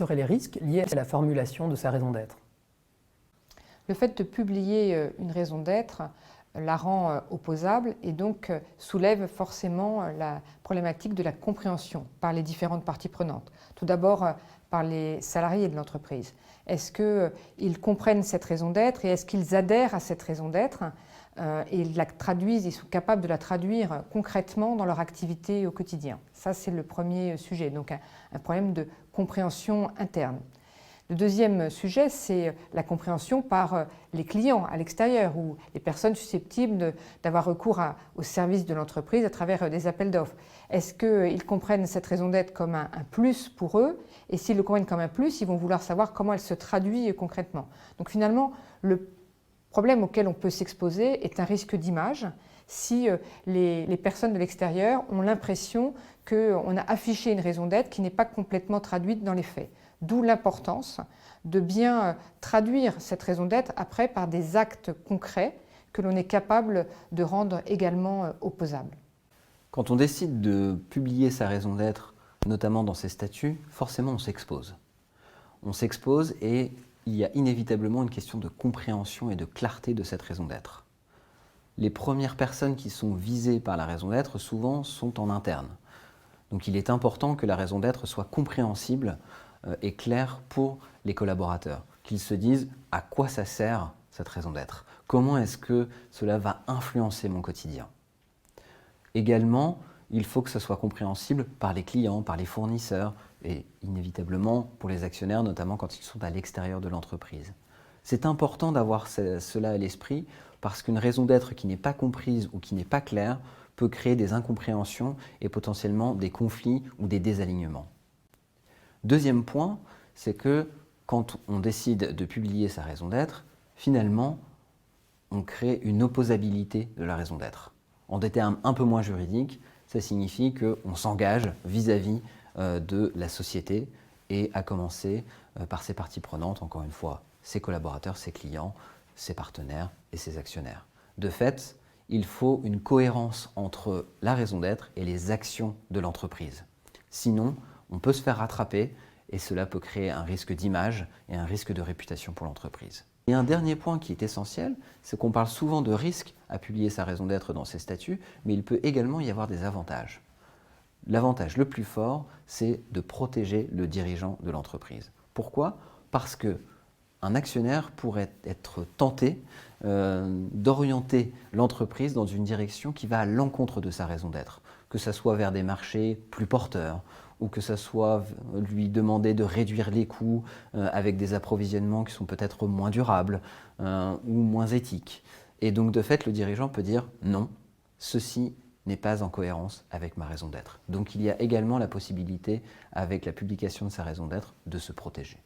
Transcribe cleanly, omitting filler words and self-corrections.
seraient les risques liés à la formulation de sa raison d'être? Le fait de publier une raison d'être la rend opposable et donc soulève forcément la problématique de la compréhension par les différentes parties prenantes. Tout d'abord par les salariés de l'entreprise. Est-ce qu'ils comprennent cette raison d'être et est-ce qu'ils adhèrent à cette raison d'être et la traduisent, ils sont capables de la traduire concrètement dans leur activité au quotidien? Ça, c'est le premier sujet, donc un problème de compréhension interne. Le deuxième sujet, c'est la compréhension par les clients à l'extérieur ou les personnes susceptibles d'avoir recours au service de l'entreprise à travers des appels d'offres. Est-ce qu'ils comprennent cette raison d'être comme un plus pour eux? Et s'ils le comprennent comme un plus, ils vont vouloir savoir comment elle se traduit concrètement. Donc finalement, le problème auquel on peut s'exposer est un risque d'image si les personnes de l'extérieur ont l'impression qu'on a affiché une raison d'être qui n'est pas complètement traduite dans les faits. D'où l'importance de bien traduire cette raison d'être après par des actes concrets que l'on est capable de rendre également opposables. Quand on décide de publier sa raison d'être, notamment dans ses statuts, forcément on s'expose. On s'expose et il y a inévitablement une question de compréhension et de clarté de cette raison d'être. Les premières personnes qui sont visées par la raison d'être, souvent, sont en interne. Donc il est important que la raison d'être soit compréhensible et clair pour les collaborateurs, qu'ils se disent à quoi ça sert cette raison d'être, comment est-ce que cela va influencer mon quotidien. Également, il faut que ce soit compréhensible par les clients, par les fournisseurs et inévitablement pour les actionnaires, notamment quand ils sont à l'extérieur de l'entreprise. C'est important d'avoir cela à l'esprit parce qu'une raison d'être qui n'est pas comprise ou qui n'est pas claire peut créer des incompréhensions et potentiellement des conflits ou des désalignements. Deuxième point, c'est que quand on décide de publier sa raison d'être, finalement, on crée une opposabilité de la raison d'être. En des termes un peu moins juridiques, ça signifie qu'on s'engage vis-à-vis de la société et à commencer par ses parties prenantes, encore une fois, ses collaborateurs, ses clients, ses partenaires et ses actionnaires. De fait, il faut une cohérence entre la raison d'être et les actions de l'entreprise. Sinon, on peut se faire rattraper et cela peut créer un risque d'image et un risque de réputation pour l'entreprise. Et un dernier point qui est essentiel, c'est qu'on parle souvent de risque à publier sa raison d'être dans ses statuts, mais il peut également y avoir des avantages. L'avantage le plus fort, c'est de protéger le dirigeant de l'entreprise. Pourquoi? Parce qu'un actionnaire pourrait être tenté d'orienter l'entreprise dans une direction qui va à l'encontre de sa raison d'être, que ce soit vers des marchés plus porteurs, ou que ce soit lui demander de réduire les coûts avec des approvisionnements qui sont peut-être moins durables ou moins éthiques. Et donc de fait, le dirigeant peut dire non, ceci n'est pas en cohérence avec ma raison d'être. Donc il y a également la possibilité, avec la publication de sa raison d'être, de se protéger.